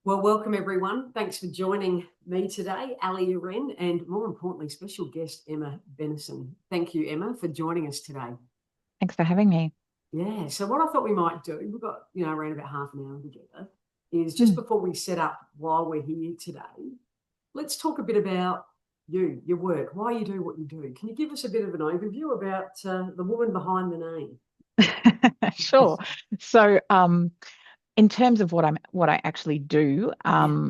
Well, welcome everyone. Thanks for joining me today, Ali Uren, and more importantly, special guest Emma Benison. Thank you, Emma, for joining us today. Thanks for having me. Yeah, so what I thought we might do, we've got, around about half an hour together, is just Mm. before we set up while we're here today, let's talk a bit about you, your work, why you do what you do. Can you give us a bit of an overview about the woman behind the name? Sure. So, in terms of what I actually do, Yeah.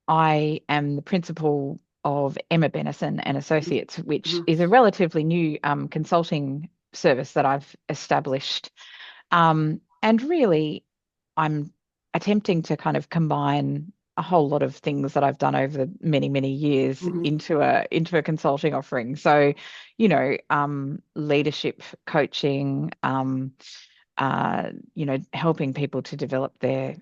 I am the principal of Emma Benison and Mhm. Associates, which Mhm. is a relatively new consulting service that I've established. And really, I'm attempting to kind of combine a whole lot of things that I've done over the many years Mhm. into a consulting offering. So, leadership coaching, helping people to develop their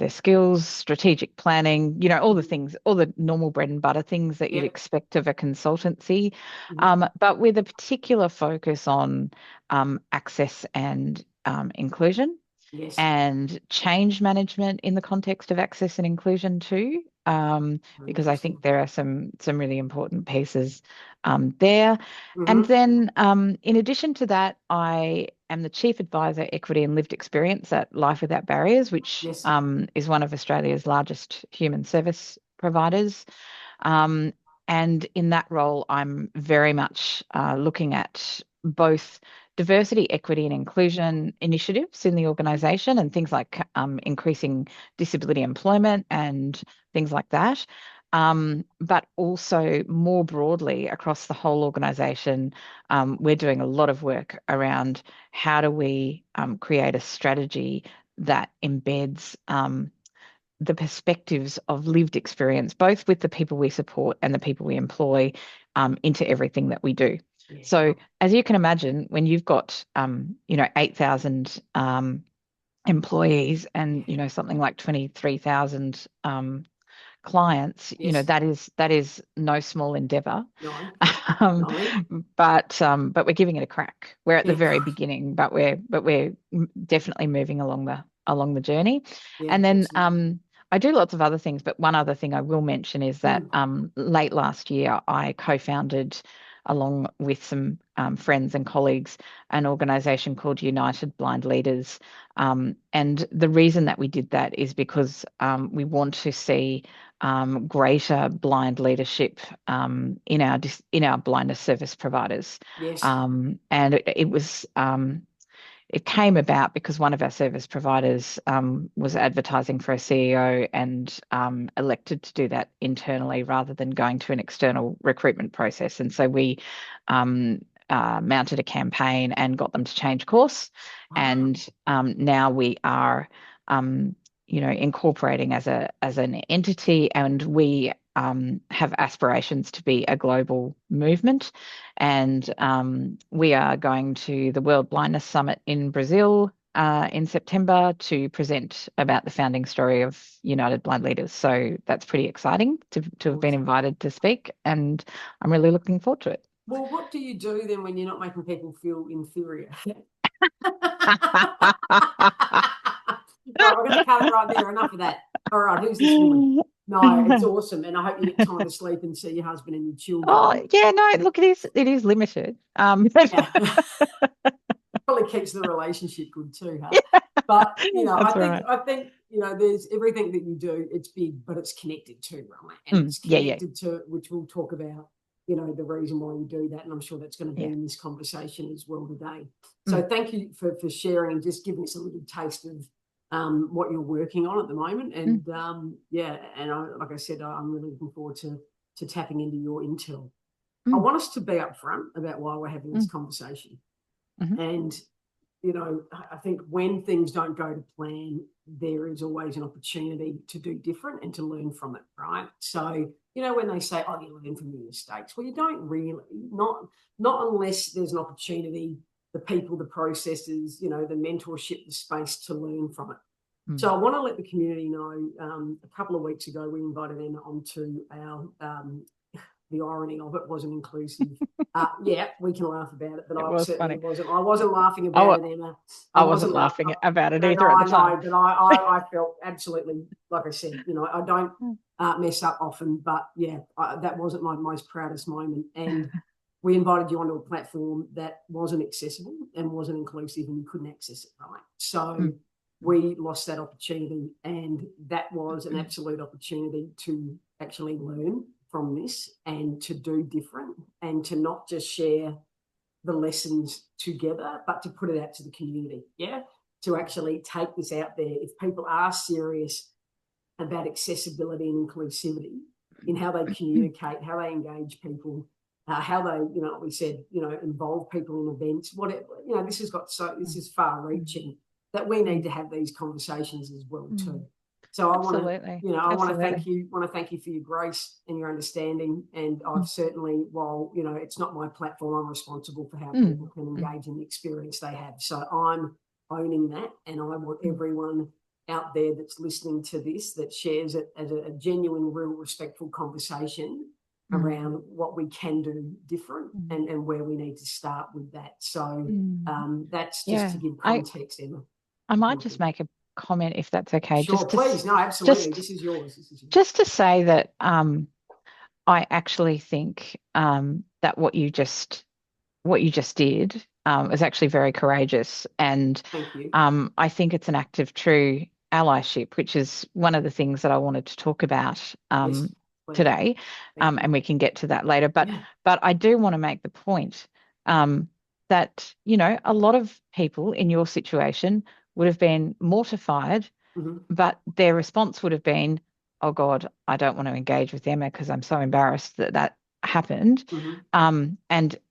skills, strategic planning, all the Mhm. things, all the normal bread and butter things that you'd Yep. expect of a consultancy, Mhm. but with a particular focus on access and inclusion Yes. and change management in the context of access and inclusion too, Very because I think interesting. there are some really important pieces there. And Mhm. then, in addition to that, I am the Chief Advisor, Equity and Lived Experience at Life Without Barriers, which Yes. is one of Australia's largest human service providers. Um, and in that role, I'm very much looking at both diversity, equity, and inclusion initiatives in the organisation and things like increasing disability employment and things like that. But also more broadly across the whole organisation, we're doing a lot of work around how do we create a strategy that embeds the perspectives of lived experience, both with the people we support and the people we employ, into everything that we do. Yeah. So, as you can imagine, when you've got, 8,000 employees and, Yeah. something like 23,000 clients, Yes. that is no small endeavor. No. Um, No. but we're giving it a crack. We're at the Yeah. very Right. beginning, but we're definitely moving along the journey. Yeah. And then Excellent. I do lots of other things, but one other thing I will mention is that Mm. late last year I co-founded, along with some friends and colleagues, an organization called United Blind Leaders. And the reason that we did that is because we want to see greater blind leadership in our blindness service providers. Yes. It came about because one of our service providers was advertising for a CEO and elected to do that internally rather than going to an external recruitment process. And so we um, mounted a campaign and got them to change course. Wow. And now we are, incorporating as an entity, and we have aspirations to be a global movement. And we are going to the World Blindness Summit in Brazil in September to present about the founding story of United Blind Leaders. So that's pretty exciting to have been Awesome. invited to speak, and I'm really looking forward to it. Well, what do you do then when you're not making people feel inferior? Right, we're going to cut it right there. Enough of that. All right, who's this woman? No, it's awesome, and I hope you get time to sleep and see your husband and your children. Oh, yeah, no, look, it is limited. Yeah. Probably keeps the relationship good too, huh? Yeah, But I that's think right. I think there's everything that you do. It's big, but it's connected too, right? And it's Yeah, yeah, connected to which we'll talk about. The reason why you do that, and I'm sure that's going to be yeah. in this conversation as well today. So Mm, thank you for sharing and just giving us a little taste of what you're working on at the moment. mm, And yeah, and like I said, I'm really looking forward to tapping into your intel. I mm, want us to be upfront about why we're having this mm, conversation. mhm, And I think when things don't go to plan, there is always an opportunity to do different and to learn from it, right? So, when they say, "Oh, you learn from your mistakes," well, you don't really, not unless there's an opportunity, the people, the processes, the mentorship, the space to learn from it. mm, So I want to let the community know. A couple of weeks ago, we invited Emma onto our the irony of it wasn't inclusive. Yeah, we can laugh about it, but It I was certainly funny. wasn't. I wasn't laughing I, about wa- it, Emma. I I wasn't wasn't laughing laughing. about it No, either no, at the I time. know, but I felt absolutely, like I said, I don't Mm. mess up often, but yeah, that wasn't my most proudest moment. And we invited you onto a platform that wasn't accessible and wasn't inclusive, and you couldn't access it, right? So Mm. we lost that opportunity, and that was an absolute opportunity to actually learn from this and to do different and to not just share the lessons together, but to put it out to the community. Yeah. To actually take this out there. If people are serious about accessibility and inclusivity in how they communicate, how they engage people, how they, we said, involve people in events, whatever, this is far reaching that we need to have these conversations as well too. So Absolutely. I want to Absolutely. thank you for your grace and your understanding. And I've certainly, while, it's not my platform, I'm responsible for how people can engage in the experience they have. So I'm owning that. And I want everyone out there that's listening to this that shares it as a genuine, real, respectful conversation around what we can do different and where we need to start with that. So that's just Yeah. to give context, Emma. I might Thank just you. make a comment if that's okay. Sure, please. No, absolutely. Just This is yours. This is yours. just to say that I actually think that what you just did is actually very courageous, and Thank you. I think it's an act of true allyship, which is one of the things that I wanted to talk about Yes, please. today, Thank and you. we can get to that later. But Yeah. but I do want to make the point that a lot of people in your situation would have been mortified, Mm-hmm. but their response would have been, "Oh God, I don't want to engage with Emma because I'm so embarrassed that that happened." Mm-hmm.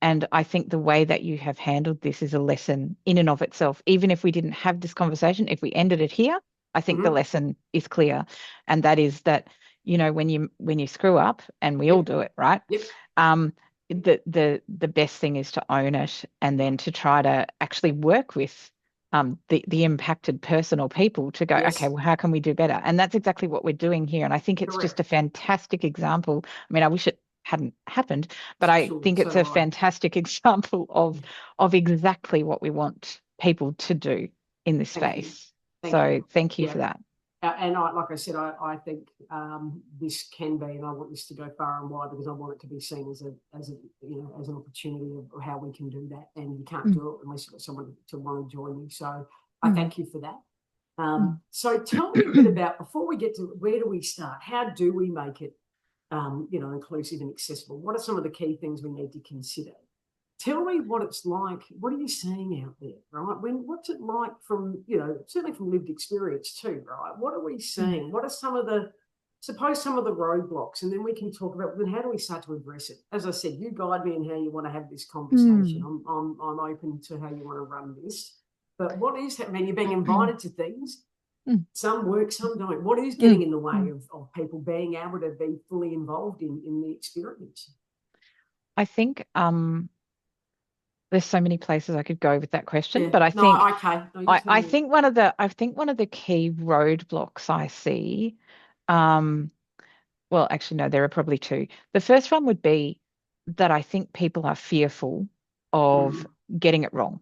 And I think the way that you have handled this is a lesson in and of itself. Even if we didn't have this conversation, if we ended it here, I think the Mm-hmm. lesson is clear, and that is that when you screw up, and we all Yep. do it, right? Yep. Um, the best thing is to own it, and then to try to actually work with the impacted person or people to go, okay, Yes. well, how can we do better? And that's exactly what we're doing here. And I think it's just a Correct. fantastic example. I mean, I wish it hadn't happened, but I Sure. think So it's do a I. fantastic example Yeah. of exactly what we want people to do in this Thank you. space. Thank you. So thank you Yeah. for that. And like I said, I think this can be, and I want this to go far and wide because I want it to be seen as an opportunity of how we can do that. And you can't Mm, do it unless you've got someone to want to join you. So I mm, thank you for that. mm. So tell me a bit about, before we get to where do we start? How do we make it, inclusive and accessible? What are some of the key things we need to consider? Tell me what it's like. What are you seeing out there, right? What's it like from, certainly from lived experience too, right? What are we Mm, seeing? What are some of the roadblocks? And then we can talk about, then how do we start to address it? As I said, you guide me in how you want to have this conversation. mm, I'm open to how you want to run this. But what is happening? You're being mm, invited to things. mm, Some work, some don't. What is getting mm, in the way mm. of people being able to be fully involved in the experience? I think there's so many places I could go with that question, Yeah. but I think No, okay. No, you I, tell I me. think one of the key roadblocks I see, um, well, actually, no, there are probably two. The first one would be that I think people are fearful of Mm, getting it wrong,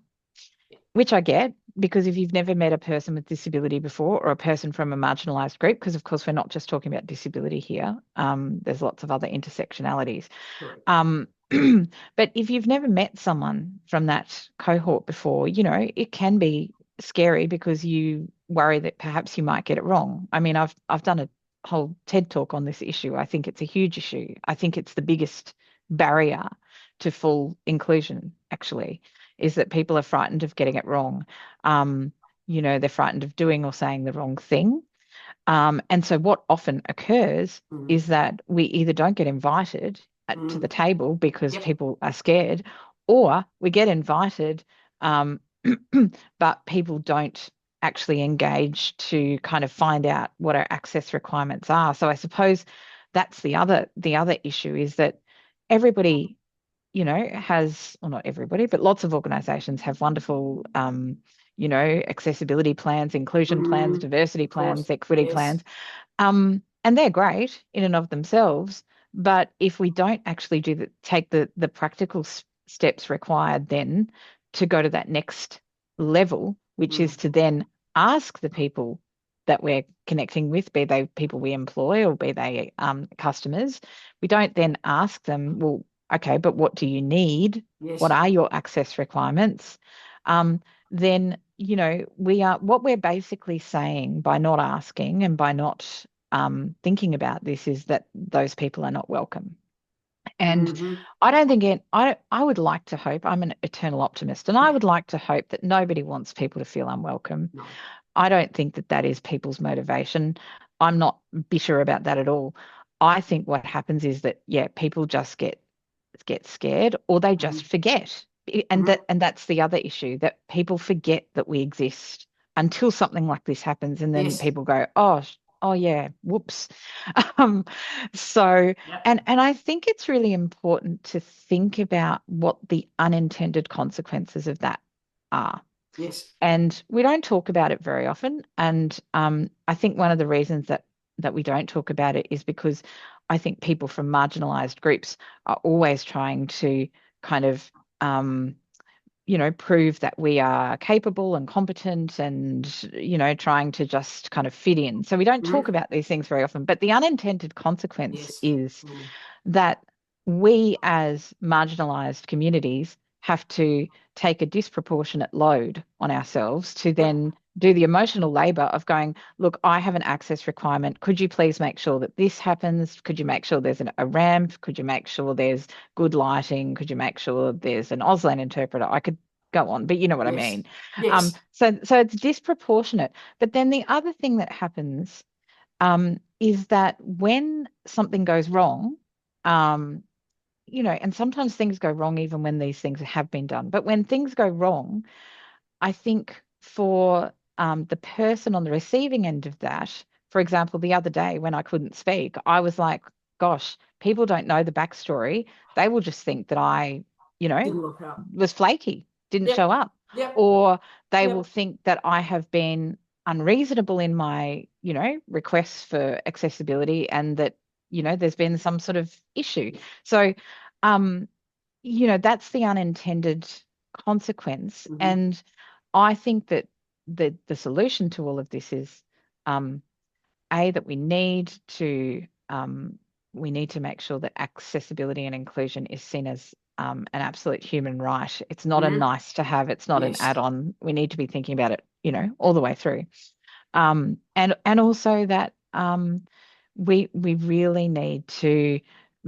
which I get, because if you've never met a person with disability before, or a person from a marginalized group, because of course we're not just talking about disability here, there's lots of other intersectionalities. correct. Um, but if you've never met someone from that cohort before, it can be scary because you worry that perhaps you might get it wrong. I mean, I've done a whole TED talk on this issue. I think it's a huge issue. I think it's the biggest barrier to full inclusion, actually, is that people are frightened of getting it wrong. Um, they're frightened of doing or saying the wrong thing. And so what often occurs Mm, is that we either don't get invited to the mm, table because yep. people are scared, or we get invited, um, but people don't actually engage to kind of find out what our access requirements are. So I suppose that's the other issue, is that everybody, has, well, not everybody, but lots of organizations have wonderful, accessibility plans, inclusion plans, Mm, diversity of course. plans, equity Yes. plans. And they're great in and of themselves, But if we don't actually take the practical steps required then to go to that next level, which is Mm. to then ask the people that we're connecting with, be they people we employ or be they customers, we don't then ask them, well, okay, but what do you need? What Yes. are your access requirements? Then, what we're basically saying by not asking and by not thinking about this is that those people are not welcome. And Mm-hmm. I don't think I would like to hope, I'm an eternal optimist, and I would like to hope that nobody wants people to feel unwelcome. No. I don't think that that is people's motivation. I'm not bitter about that at all. I think what happens is that, yeah, people just get scared or they Mm-hmm. just forget. Mm-hmm. And that's the other issue, that people forget that we exist until something like this happens, and then Yes. people go, oh yeah, whoops. Um, so Yep. and I think it's really important to think about what the unintended consequences of that are. Yes. And we don't talk about it very often. And I think one of the reasons that we don't talk about it is because I think people from marginalized groups are always trying to kind of prove that we are capable and competent and, trying to just kind of fit in. So we don't talk Mm-hmm. about these things very often. But the unintended consequence Yes. is Mm. that we as marginalized communities have to take a disproportionate load on ourselves to Yep. then do the emotional labor of going, look, I have an access requirement. Could you please make sure that this happens? Could you make sure there's a ramp? Could you make sure there's good lighting? Could you make sure there's an Auslan interpreter? I could go on, but you know what I Yes. mean. Yes. So it's disproportionate. But then the other thing that happens is that when something goes wrong, um, and sometimes things go wrong even when these things have been done. But when things go wrong, I think for the person on the receiving end of that, for example, the other day when I couldn't speak, I was like, gosh, people don't know the backstory. They will just think that I, you know, Didn't look up. was flaky, didn't Yep. show up, Yep. or they will Yep. think that I have been unreasonable in my, requests for accessibility and that, there's been some sort of issue. So, um, that's the unintended consequence. Mm-hmm. And I think that the solution to all of this is um, that we need to make sure that accessibility and inclusion is seen as an absolute human right. It's not a Mm-hmm. nice to have. It's not an Yes. add-on. We need to be thinking about it, all the way through. And also that we really need to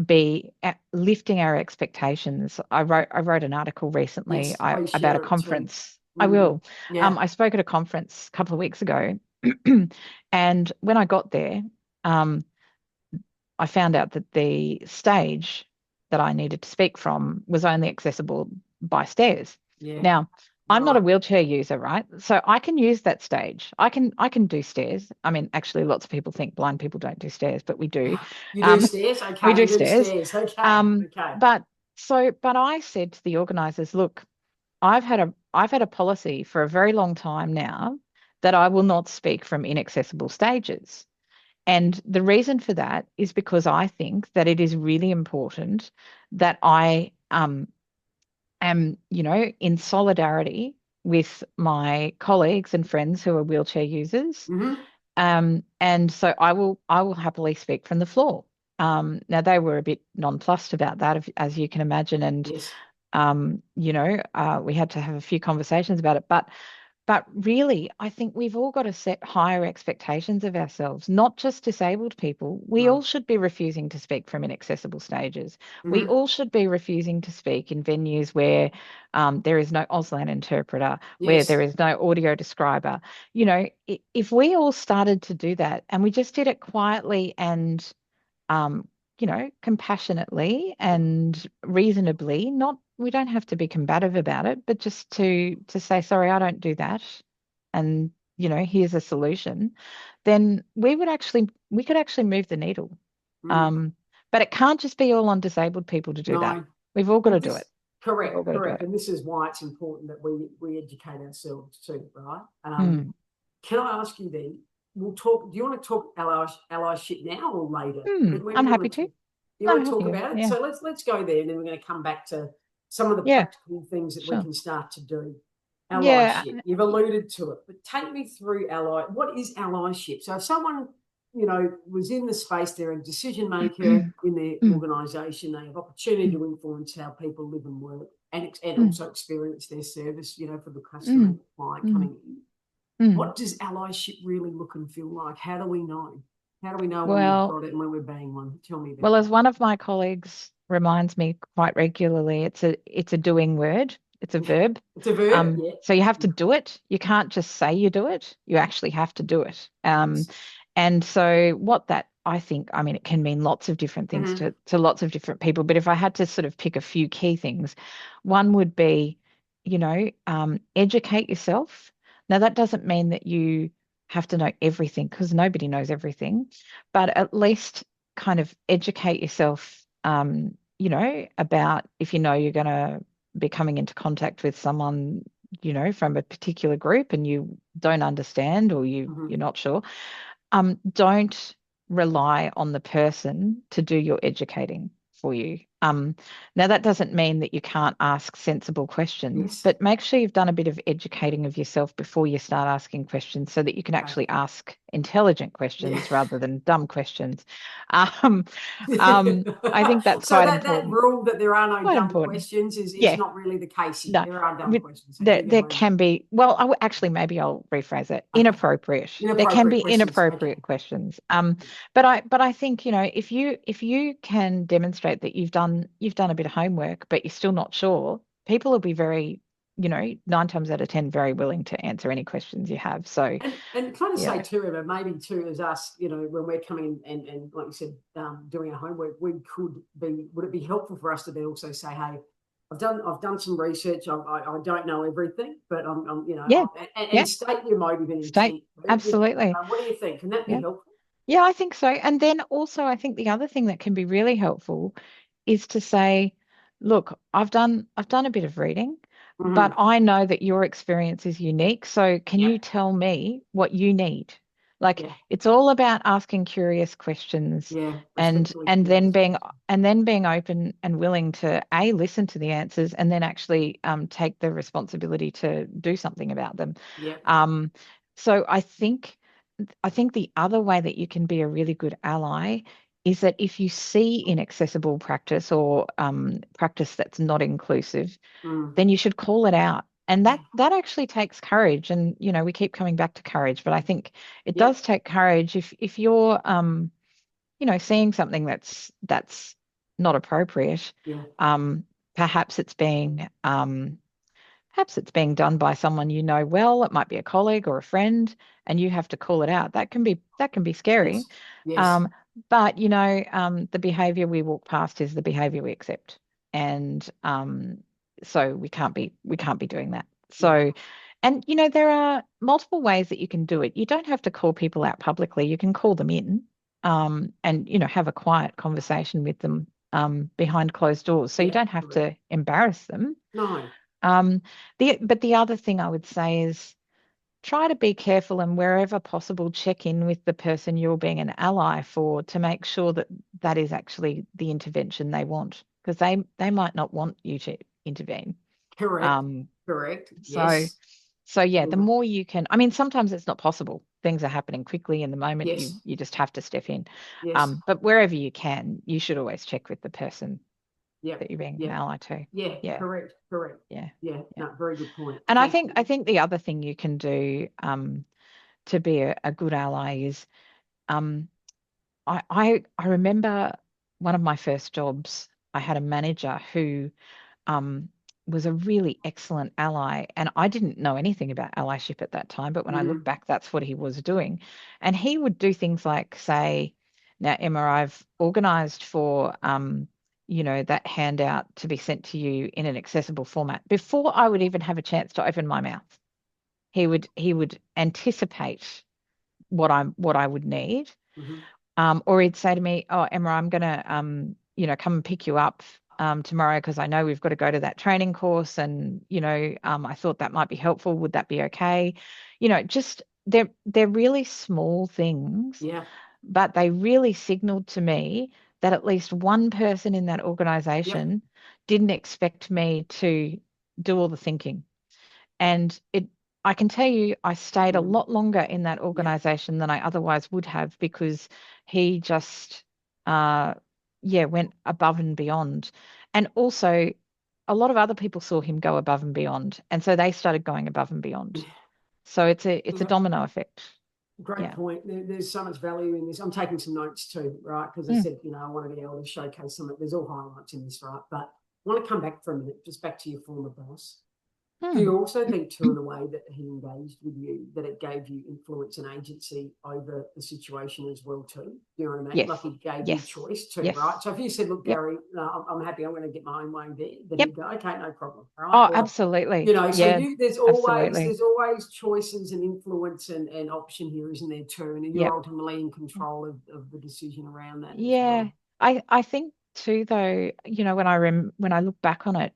be lifting our expectations. I wrote an article recently Yes. Please about a share it too. conference. I Mm. will. Yeah. I spoke at a conference a couple of weeks ago, and when I got there, um, I found out that the stage that I needed to speak from was only accessible by stairs. Yeah. Now, I'm not a Right. wheelchair user, right? So I can use that stage. I can do stairs. I mean, actually, lots of people think blind people don't do stairs, but we do. You do Um, stairs? we Okay. do You do stairs. stairs. Okay. Um, Okay. but but I said to the organizers, look, I've had a policy for a very long time now that I will not speak from inaccessible stages. And the reason for that is because I think that it is really important that I am, in solidarity with my colleagues and friends who are wheelchair users. Mm-hmm. And so I will happily speak from the floor. Now they were a bit nonplussed about that, as you can imagine, and Yes. we had to have a few conversations about it. But really, I think we've all got to set higher expectations of ourselves, not just disabled people. We all No. should be refusing to speak from inaccessible stages. We Mm-hmm. all should be refusing to speak in venues where there is no Auslan interpreter, where there Yes. is no audio describer. If we all started to do that and we just did it quietly and compassionately and reasonably, not we don't have to be combative about it, but just to say, sorry, I don't do that. And, here's a solution, then we could actually move the needle. Mm. Um, but it can't just be all on disabled people to do that. No. We've all got And to do this it. We've all correct, got to do correct. it. And this is why it's important that we educate ourselves too, right? Hmm. Can I ask you then? We'll talk. Do you want to talk allyship now or later? Hmm. When I'm do you happy want to to. talk? You No, want to happy talk to. about it? Yeah. So let's go there, and then we're going to come back to some of the Yeah. practical things that we Sure. can start to do. Yeah. Allyship. You've alluded to it, but take me through ally. What is allyship? So if someone was in the space, they're a decision maker in their Mm, organisation, they have opportunity mm, to influence how people live and work, and mm, also experience their service. For the customer mm, and client mm, coming in. mm. What does allyship really look and feel like? How do we know? How do we know when we've Well, got it and when we're being one? Tell me well, about as that. one of my colleagues reminds me quite regularly, it's a doing word. It's a verb. It's a verb, yeah. So you have to do it. You can't just say you do it. You actually have to do it. Yes. And so what that I think, I mean, it can mean lots of different things Mm-hmm. to lots of different people. But if I had to sort of pick a few key things, one would be, educate yourself. Now that doesn't mean that you have to know everything because nobody knows everything, but at least kind of educate yourself, about if you know you're going to be coming into contact with someone, from a particular group and you don't understand or Mm-hmm. you're not sure, don't rely on the person to do your educating for you. Now, that doesn't mean that you can't ask sensible questions, Yes. but make sure you've done a bit of educating of yourself before you start asking questions so that you can Okay. actually ask intelligent Yeah. questions rather than dumb questions. Um, I think that's So quite that important. rule that there are no Quite dumb important. questions is Yeah. not really the case here. No, There are dumb with, questions. So there do there go in. can be, well, actually maybe I'll rephrase it. Okay. Inappropriate. There can Inappropriate be questions. Okay. inappropriate questions. But I think, if you can demonstrate that you've done a bit of homework, but you're still not sure, people will be very, 9 times out of 10 very willing to answer any questions you have. So, And kind of say yeah. too, Emma, maybe too, as us, when we're coming in and like you said, doing our homework, would it be helpful for us to then also say, hey, I've done some research. I don't know everything, but Yeah. and Yeah. state your motive and State. intent. Absolutely. What do you think? Can that be Yeah. helpful? Yeah, I think so. And then also, I think the other thing that can be really helpful is to say, look, I've done a bit of reading, but Mm-hmm. I know that your experience is unique. So can you Yep. tell me what you need? Like Yeah. it's all about asking curious questions Yeah. and Respectfully and then curious. being open and willing to listen to the answers and then actually take the responsibility to do something about them. Yep. Um, so I think the other way that you can be a really good ally is that if you see inaccessible practice or practice that's not inclusive, Mm. then you should call it out. And Yeah. that actually takes courage. And we keep coming back to courage, but I think it Yep. does take courage if you're seeing something that's not appropriate. Yeah. Um, perhaps it's being Perhaps it's being done by someone you know well. It might be a colleague or a friend, and you have to call it out. That can be scary. Yes. Yes. Um, but the behavior we walk past is the behavior we accept, and so we can't be doing that. Yeah. So, and there are multiple ways that you can do it. You don't have to call people out publicly. You can call them in, and have a quiet conversation with them behind closed doors. So you Yeah. don't have Correct. to embarrass them. No. um, but the other thing I would say is try to be careful and wherever possible, check in with the person you're being an ally for to make sure that that is actually the intervention they want, because they might not want you to intervene. Correct. Um, Correct. so Yes. so yeah, the Yeah. more you can, I mean, sometimes it's not possible. Things are happening quickly in the moment. You Yes. you just have to step in. Yes. But wherever you can, you should always check with the person Yep. that you're being an Yep. ally to. Yeah. Yeah, Correct. Correct. yeah, Yeah. yeah. No, very good point. And I Thank think I you. think the other thing you can do to be a good ally is um, I remember one of my first jobs. I had a manager who um, was a really excellent ally, and I didn't know anything about allyship at that time. But when I look Mm, back, that's what he was doing, and he would do things like say, "Now, Emma, I've organised for." That handout to be sent to you in an accessible format before I would even have a chance to open my mouth. He would anticipate what I would need. mm-hmm. Or he'd say to me, "Oh, Emma, I'm gonna come and pick you up tomorrow because I know we've got to go to that training course, and I thought that might be helpful. Would that be okay?" Just they're really small things, Yeah. but they really signaled to me that at least one person in that Yep. organization didn't expect me to do all the thinking. And I can tell you, I stayed a Mm. lot longer in that Yep. organization than I otherwise would have because he just, uh, yeah, went above and beyond. And also, a lot of other people saw him go above and beyond, and so they started going above and beyond. So it's a Yep. domino effect. Great Yeah. point. There's so much value in this. I'm taking some notes too, right? Because I Mm, said, I want to be able to showcase some of there's all highlights in this, right? But I want to come back for a minute, just back to your former boss. Do mm. you also think, too, in the way that he engaged with you, that it gave you influence and agency over the situation as well, too? You know what I mean? Yes. Like he gave you Yes. choice, too, Yes. right? So if you said, look, Yep. Gary, no, I'm happy, I'm going to get my own way there, then Yep. he'd go, okay, no problem, right? Oh, Or, absolutely. so Yeah, absolutely. there's always choices and influence and option here, isn't there, too? And you're Yep. ultimately in control of the decision around that as Yeah. well. I think too though, when I look back on it,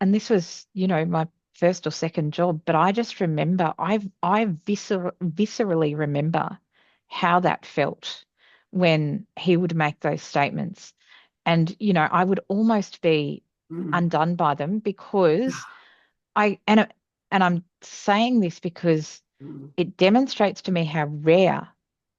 and this was, my first or second job, but I just remember I viscerally remember how that felt when he would make those statements. And, I would almost be Mm. undone by them because I and I'm saying this because Mm. it demonstrates to me how rare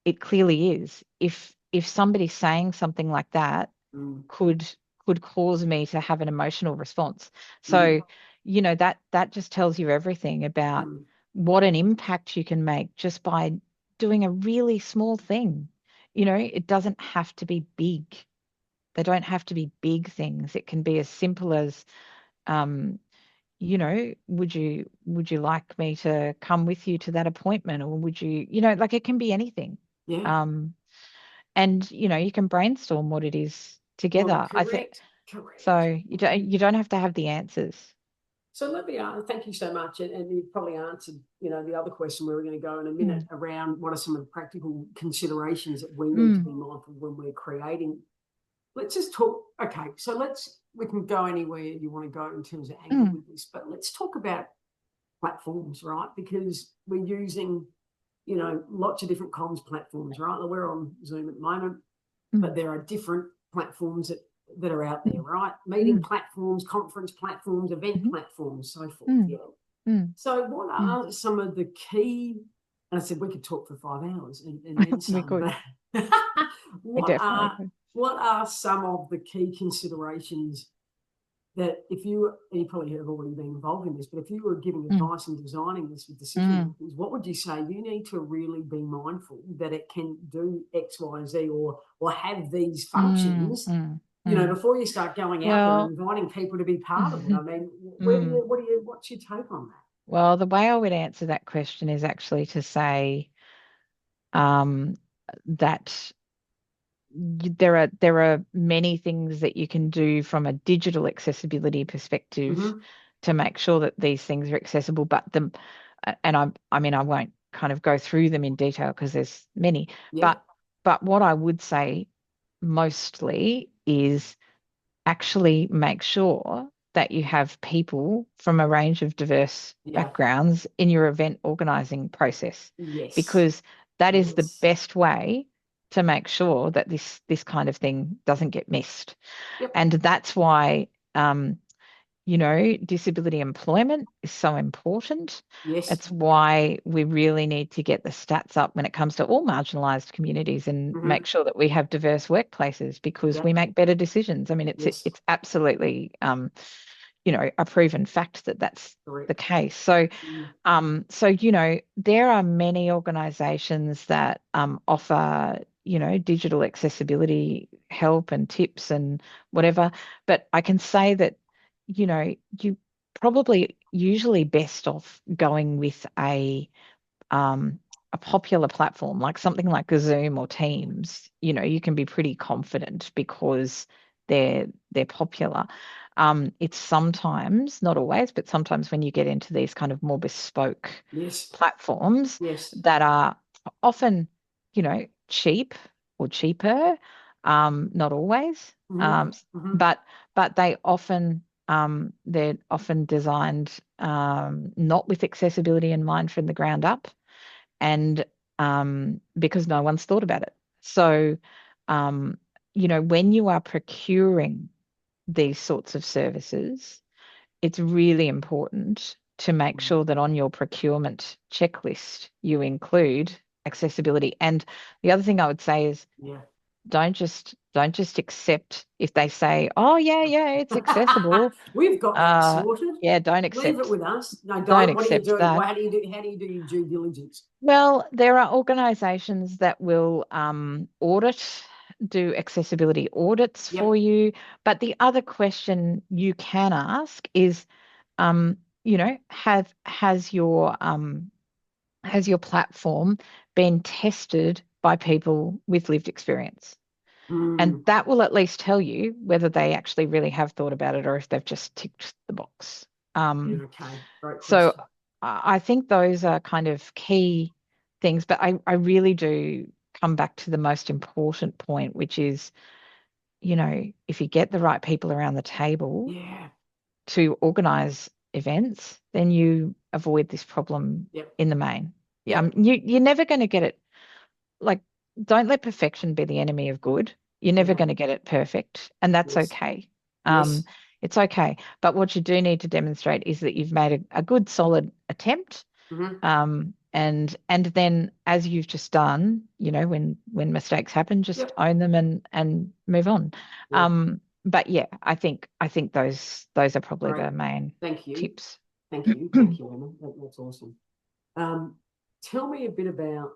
it clearly is. If somebody saying something like that Mm. could could cause me to have an emotional response. Mm. So, that just tells you everything about Mm. what an impact you can make just by doing a really small thing. It doesn't have to be big. They don't have to be big things. It can be as simple as um, would you like me to come with you to that appointment, or would you, like it can be anything. Yeah. Um, and you can brainstorm what it is Well, together. I think correct. so. Correct. You don't have to have the answers. So let me thank you so much, and you've probably answered, the other question we were going to go in a minute Mm, around what are some of the practical considerations that we need to mm, be mindful when we're creating. Let's just talk. Okay, so we can go anywhere you want to go in terms of angle mm, with this, but let's talk about platforms, right? Because we're using, lots of different comms platforms, right? We're on Zoom at the moment, but mm, there are different platforms that are out there, mm, right? Meeting mm, platforms, conference platforms, event mhm, platforms, so forth. mm, Yeah. mm, So, what mm. are some of the key? And I said we could talk for 5 hours and then We some, could. but We what definitely are could. what are some of the key considerations that if you probably have already been involved in this, but if you were giving Mm, advice and designing this with decision mm, makers, what would you say you need to really be mindful that it can do X, Y, Z, or have these mm, functions? mm, mm. Before you start going out there Well, and inviting people to be part of it. I mean, where do mm. what's your take on that? Well, the way I would answer that question is actually to say um, that there are many things that you can do from a digital accessibility perspective Mm-hmm. to make sure that these things are accessible. But and I mean, I won't kind of go through them in detail because there's many. Yeah, But what I would say mostly is actually make sure that you have people from a range of diverse yeah, backgrounds in your event organizing process, yes, because that is the yes, best way to make sure that this kind of thing doesn't get missed. yep, And that's why disability employment is so important. yes, It's why we really need to get the stats up when it comes to all marginalized communities and mm-hmm. make sure that we have diverse workplaces because we Yep, make better decisions. I mean, it's yes, it's absolutely a proven fact that that's the correct. case. So Mm. there are many organizations that offer, digital accessibility help and tips and whatever. But I can say that, you probably usually best off going with a popular platform like something like a Zoom or Teams. You can be pretty confident because they're popular. It's sometimes, not always, but sometimes when you get into these kind of more bespoke Yes, platforms yes, that are often, cheap or cheaper, not always, mm-hmm. Mm-hmm. but they're often designed not with accessibility in mind from the ground up, and because no one's thought about it. So, um, when you are procuring these sorts of services, it's really important to make Mm. sure that on your procurement checklist you include accessibility. And the other thing I would say is Yeah. don't just accept if they say, "Oh yeah, yeah, it's accessible." We've got that sorted. Yeah, don't Leave it accept with us. No, don't don't. What do you accept do? that. Well, how do you do your due diligence? Well, there are organizations that will do accessibility audits for Yep. you. But the other question you can ask is, has your platform been tested by people with lived experience? And Mm. that will at least tell you whether they actually really have thought about it or if they've just ticked the box. Yeah, Um, okay. Great so question. I think those are kind of key things, but I really do come back to the most important point, which is, if you get the right people around the table Yeah. to organize events, then you avoid this problem Yep. in the main. Yeah, Yep. you're never going to get it. Like, don't let perfection be the enemy of good. You're never Yeah. going to get it perfect, and that's Yes. okay. Um, Yes. it's okay. But what you do need to demonstrate is that you've made a good, solid attempt. Mm-hmm. And then as you've just done, when mistakes happen, just Yep. own them and move on. Yeah. But yeah, I think those are probably Great. the main Thank you. tips. Thank you. Thank you, Emma. That's awesome. Um, Tell me a bit about,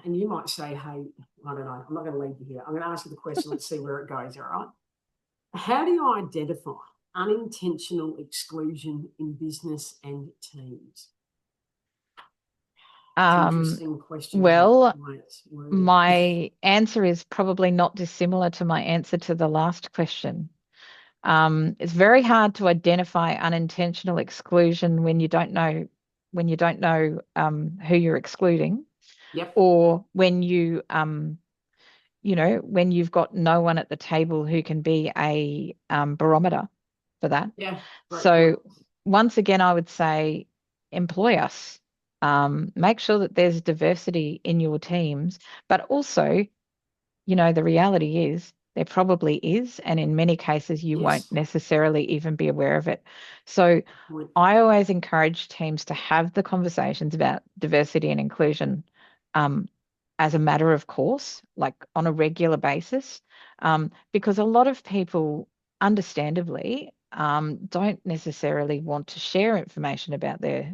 and you might say, hey, I don't know, I'm not going to leave you here. I'm going to ask you the question. Let's see where it goes. All right. How do you identify unintentional exclusion in business and teams? It's an Um, interesting question, isn't it? well, The way it's worded. my answer is probably not dissimilar to my answer to the last question. It's very hard to identify unintentional exclusion when you don't know who you're excluding, Yep. or when you've got no one at the table who can be a barometer for that. Yeah. Great point. So once again, I would say employ us. Make sure that there's diversity in your teams, but also the reality is there probably is, and in many cases, you won't Yes. necessarily even be aware of it. So Point. I always encourage teams to have the conversations about diversity and inclusion as a matter of course, like on a regular basis, because a lot of people, understandably, don't necessarily want to share information about their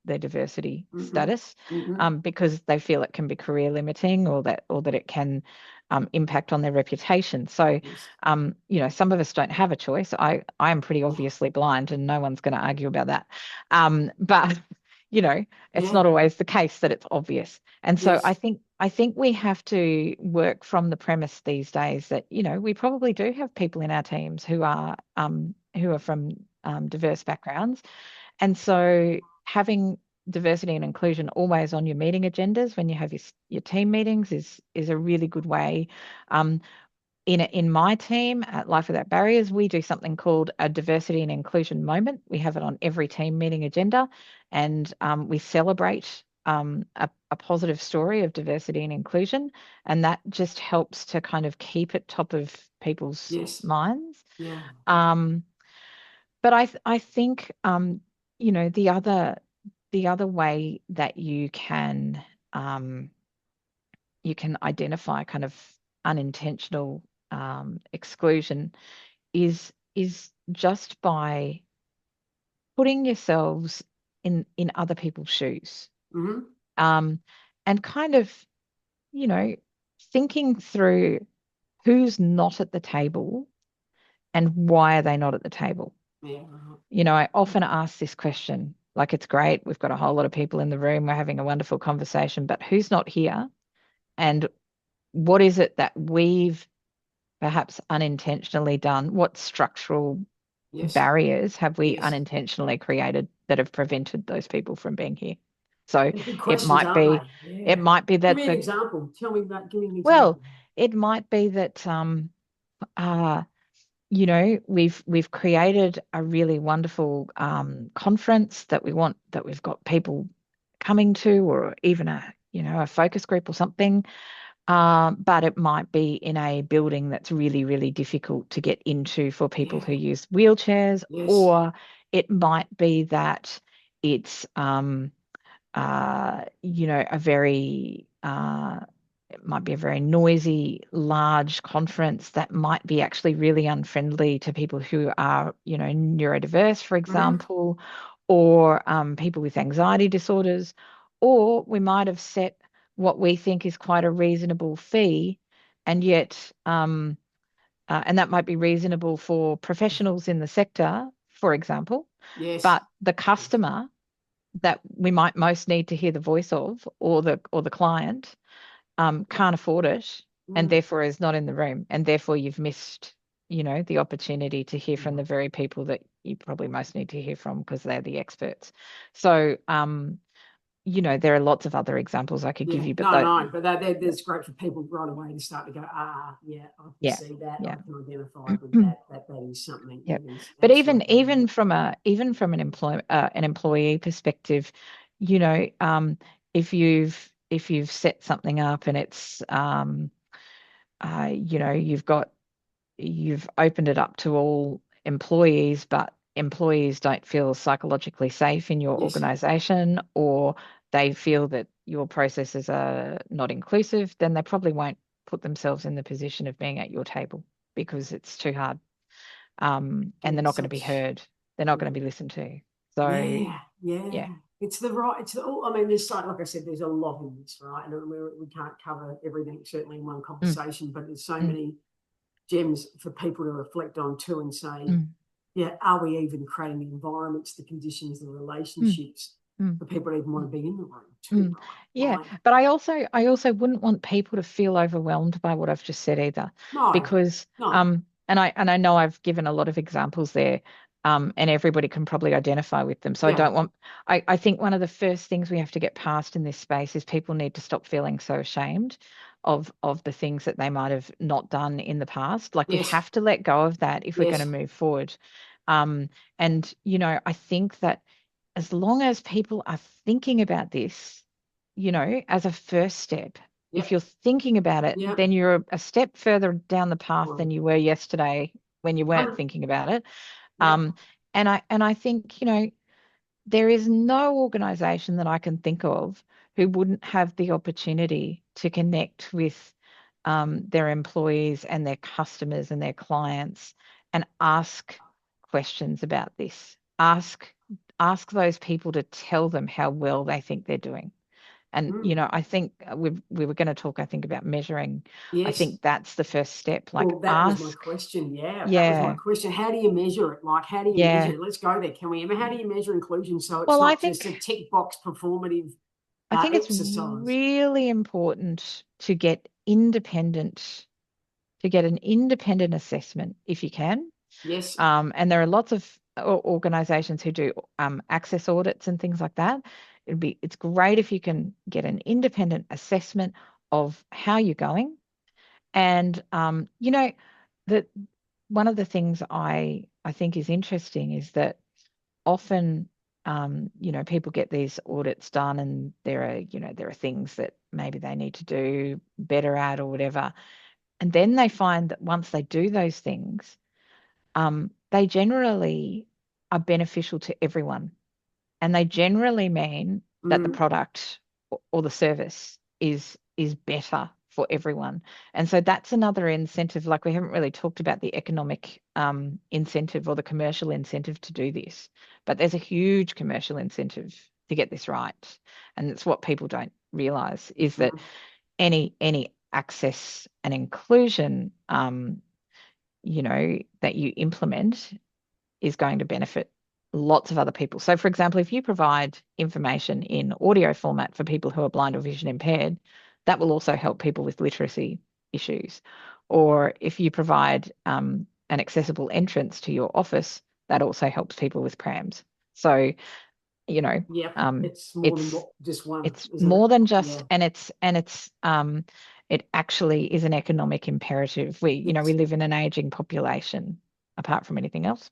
diversity Mm-hmm. status, Mm-hmm. because they feel it can be career limiting, or that it can impact on their reputation. So, Yes. some of us don't have a choice. I am pretty Yeah. obviously blind, and no one's going to argue about that. But it's Yeah. not always the case that it's obvious. And so I Yes. think I think we have to work from the premise these days that, we probably do have people in our teams who are from diverse backgrounds. And so having diversity and inclusion always on your meeting agendas when you have your team meetings is a really good way. Um, in my team at Life Without Barriers, we do something called a diversity and inclusion moment. We have it on every team meeting agenda, and we celebrate a positive story of diversity and inclusion, and that just helps to kind of keep it top of people's Yes. minds. Yeah. Um, but I think the other way that um, you can identify kind of unintentional exclusion is just by putting yourselves in other people's shoes, Mm-hmm. um, and kind of you know thinking through who's not at the table and why are they not at the table. Yeah. Right. I often ask this question, like, it's great, we've got a whole lot of people in the room, we're having a wonderful conversation, but who's not here, and what is it that we've perhaps unintentionally done? What structural Yes. barriers have we Yes. unintentionally created that have prevented those people from being here? So They're big it questions, might aren't be, they? it Yeah. might be Give that me an example. Give me an well, example. it might be that uh, we've created a really wonderful conference that we've got people coming to, or even a focus group or something, But it might be in a building that's really, really difficult to get into for people who Yeah. use wheelchairs, Yes. or it might be that it's a very it might be a very noisy, large conference that might be actually really unfriendly to people who are, neurodiverse, for Hmm. example, or people with anxiety disorders. Or we might have set what we think is quite a reasonable fee, and yet, and that might be reasonable for professionals in the sector, for example, Yes. but the customer that we might most need to hear the voice of, or the client, can't afford it, and Mm. therefore is not in the room, and therefore you've missed, the opportunity to hear from Yeah. the very people that you probably most need to hear from because they're the experts. So, there are lots of other examples I could give Yeah, you, but no, that, no, but that's great for people right away to start to go, yeah, I can yeah, see that, yeah. I can identify with that, that is something Yeah. that is But even absolutely even needed. from an employee perspective, you know, um, if you've set something up and it's you've opened it up to all employees, but employees don't feel psychologically safe in your Yes, organization, or they feel that your processes are not inclusive, then they probably won't put themselves in the position of being at your table because it's too hard, and yeah, they're not going to be such, heard. They're not yeah, going to be listened to. So, yeah, yeah. yeah. It's the right. It's the. I mean, there's so, like I said, there's a lot in this, right? And we can't cover everything certainly in one Mm, conversation, but there's so mm, many gems for people to reflect on too, and say, mm, yeah, are we even creating the environments, the conditions, the mm, relationships mm, for people to even want mm, to be in the room too, mm. right? Yeah, Like, but I also wouldn't want people to feel overwhelmed by what I've just said either, no, because no, and I know I've given a lot of examples there, and everybody can probably identify with them. So I yeah, don't want I think one of the first things we have to get past in this space is people need to stop feeling so ashamed of the things that they might have not done in the past. Like we yes, have to let go of that if we're going to yes, move forward. And I think that as long as people are thinking about this, as a first step, if yep, you're thinking about it, yep, then you're a step further down the path than well, you were yesterday when you weren't 100, thinking about it. yep, Um, and I think, there is no organization that I can think of who wouldn't have the opportunity to connect with their employees and their customers and their clients and ask questions about this. Ask those people to tell them how well they think they're doing. And mm, I think we were going to talk, I think, about measuring. I yes. think that's the first step. Like Well, that was my ask, question. Yeah, that was my yeah, question. How do you measure it? Like, how do you yeah. measure? Let's go there. Can we? How do you measure inclusion so it's Well, I not just a think tick box performative I think it's exercise? really important to get an independent assessment if you can. Yes. And there are lots of organizations who do access audits and things like that. It's great if you can get an independent assessment of how you're going. And that one of the things I think is interesting is that often people get these audits done, and there are things that maybe they need to do better at or whatever. And then they find that once they do those things, they generally are beneficial to everyone. And they generally mean that the Mm, product or the service is better for everyone. And so that's another incentive. Like we haven't really talked about the economic incentive or the commercial incentive to do this, but there's a huge commercial incentive to get this right. And it's what people don't realize is that mm, any access and inclusion that you implement is going to benefit lots of other people. So, for example, if you provide information in audio format for people who are blind or vision impaired, that will also help people with literacy issues. Or if you provide an accessible entrance to your office, that also helps people with prams. So, you know, yep. um, It's more than it's what just one, it's isn't it? more than just, Yeah. and it actually is an economic imperative. We Yes. live in an aging population apart from anything else.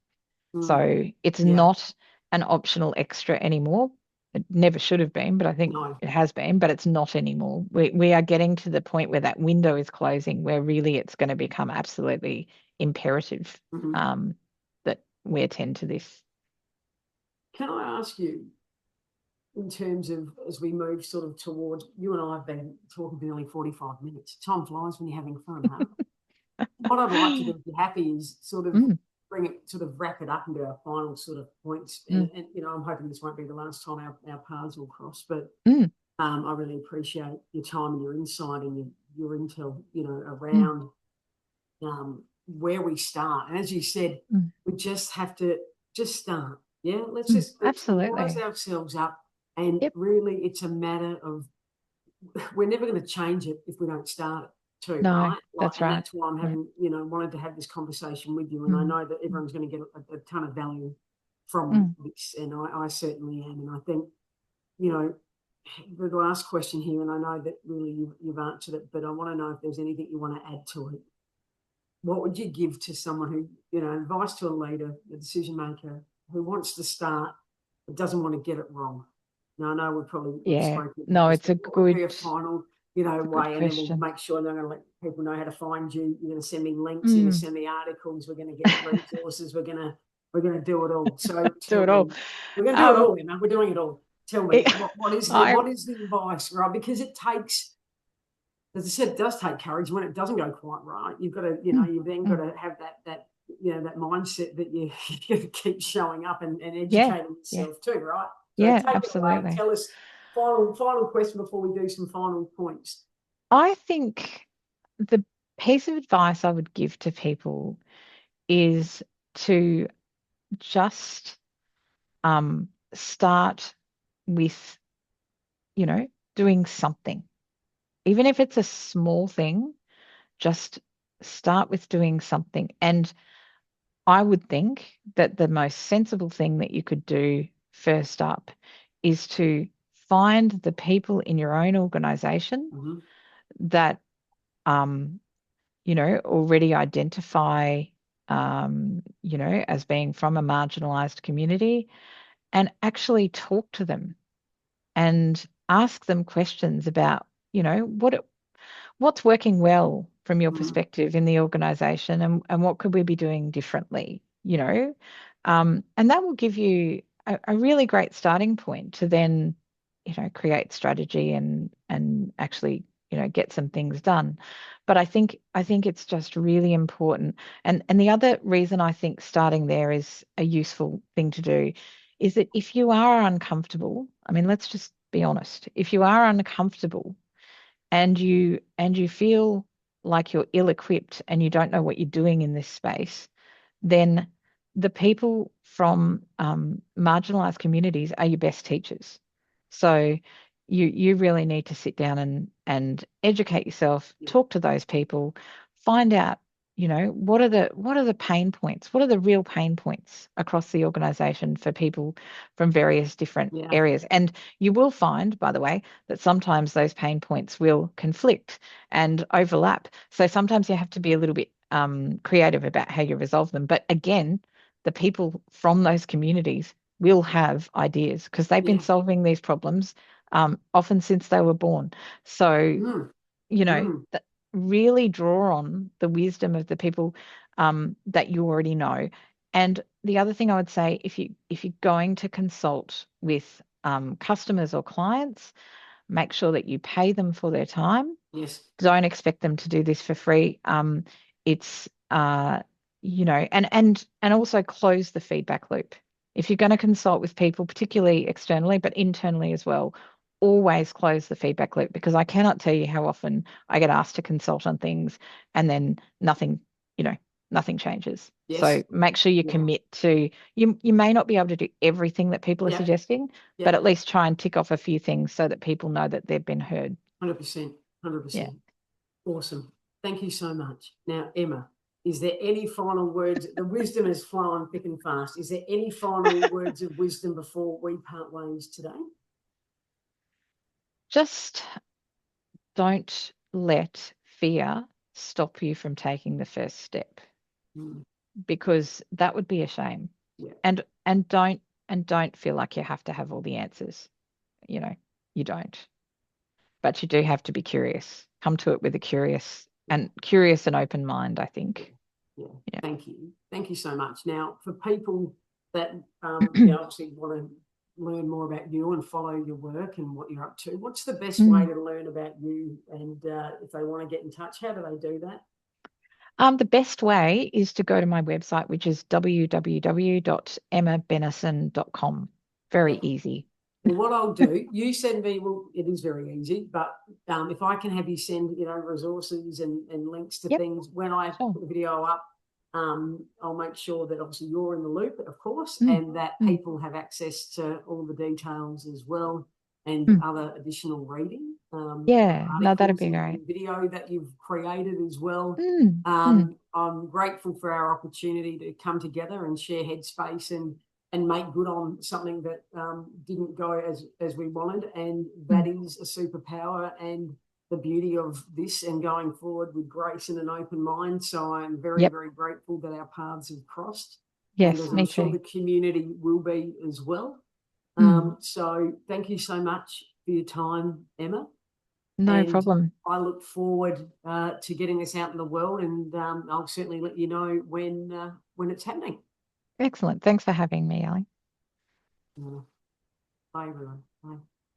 Mm, So it's yeah. not an optional extra anymore. It never should have been, but I think No. it has been, but it's not anymore. We are getting to the point where that window is closing, where really it's going to become absolutely imperative Mhm. that we attend to this. Can I ask you, in terms of as we move sort of towards, you and I have been talking for nearly 45 minutes. Time flies when you're having fun, huh? What I'd like to do, if you're happy, is sort of Mm, bring it, sort of wrap it up into our final sort of points. mm, And you know, I'm hoping this won't be the last time our paths will cross, but mm, I really appreciate your time and your insight and your intel, you know, mm, around where we start. And as you said, mm, we just have to just start. Yeah, mm. let's wise Absolutely. ourselves up. And Yep. really, it's a matter of, we're never going to change it if we don't start it too, No, right? Like, that's and right. that's why I'm Yeah. having, you know, wanted to have this conversation with you. And I Mm, know that mm, everyone's going to get a ton of value from mm, this, and I certainly am. And I think, you know, the last question here, and I know that really you've answered it, but I want to know if there's anything you want to add to it. What would you give to someone who, you know, advice to a leader, a decision maker who wants to start but doesn't want to get it wrong? Now, I know we've yeah. spoken about No, this, it's but a what would be good, a final, you know, it's a good way? And then we'll question. make sure they're going to let people know how to find you. You're going to send me links. You're going to Mm. send me articles. We're going to get resources. We're going to do it all. So Do tell it all. me, we're going to do it Um, all, Emma. We're doing it all. Tell me it, I, what is the advice, right? Because it takes, as I said, it does take courage when it doesn't go quite right. You've got to, you know, mm, you've then got mm. to have that you know, that mindset that you keep showing up and Yeah, educating yeah, yourself too, right? So yeah, take it away. absolutely. Tell us final question before we do some final points. I think the piece of advice I would give to people is to just start with, you know, doing something. Even if it's a small thing, just start with doing something. And I would think that the most sensible thing that you could do first up is to find the people in your own organization Mm-hmm. that um, already identify, as being from a marginalized community and actually talk to them and ask them questions about, what's working well from your Mm-hmm. perspective in the organization and what could we be doing differently, and that will give you a really great starting point to then, create strategy and actually, get some things done. But I think it's just really important. And the other reason I think starting there is a useful thing to do is that if you are uncomfortable, I mean, let's just be honest, if you are uncomfortable and you feel like you're ill-equipped and you don't know what you're doing in this space, then the people from marginalized communities are your best teachers. So you really need to sit down and educate yourself, Yeah. talk to those people, find out, what are the pain points? What are the real pain points across the organization for people from various different Yeah. areas? And you will find, by the way, that sometimes those pain points will conflict and overlap. So sometimes you have to be a little bit creative about how you resolve them. But again, the people from those communities will have ideas because they've been Yeah. solving these problems often since they were born. So, Mm. Mm. that really draw on the wisdom of the people that you already know. And the other thing I would say, if you're going to consult with customers or clients, make sure that you pay them for their time. Yes. Don't expect them to do this for free. It's and also close the feedback loop. If you're going to consult with people, particularly externally, but internally as well, always close the feedback loop because I cannot tell you how often I get asked to consult on things and then you know, nothing changes. Yes. So make sure you Yeah. commit to you may not be able to do everything that people are Yeah. suggesting, but Yeah. at least try and tick off a few things so that people know that they've been heard. 100%. Yeah. 100%. Awesome. Thank you so much. Now, Emma, is there any final words? The wisdom is flowing thick and fast. Is there any final words of wisdom before we part ways today? Just don't let fear stop you from taking the first step Mm. because that would be a shame. Yeah. And don't feel like you have to have all the answers. you don't. But you do have to be curious. Come to it with a curious and open mind, I Yeah. think. Yeah. Yeah. Thank you so much. Now, for people that obviously want to learn more about you and follow your work and what you're up to, what's the best way to learn about you? And if they want to get in touch, how do they do that? The best way is to go to my website, which is www.emmabennison.com. Very Okay. easy. Well, what I'll do, you send me, well, it is very easy, but if I can have you send, resources and links to Yep, things when I sure. put the video up, I'll make sure that obviously you're in the loop, of course, Mm, and that mm, people have access to all the details as well and mm. other additional reading, Yeah, no, that'd articles be great. and video that you've created as well. Mm, mm. I'm grateful for our opportunity to come together and share headspace and make good on something that didn't go as we wanted, and that Mm. is a superpower and the beauty of this and going forward with grace and an open mind. So I'm very, Yep. very grateful that our paths have crossed, and Yes, as I'm me sure too. the community will be as well. Mm. So thank you so much for your time, Emma, No and problem. I look forward to getting this out in the world, and I'll certainly let you know when it's happening. Excellent. Thanks for having me, Ali. Bye, everyone. Bye.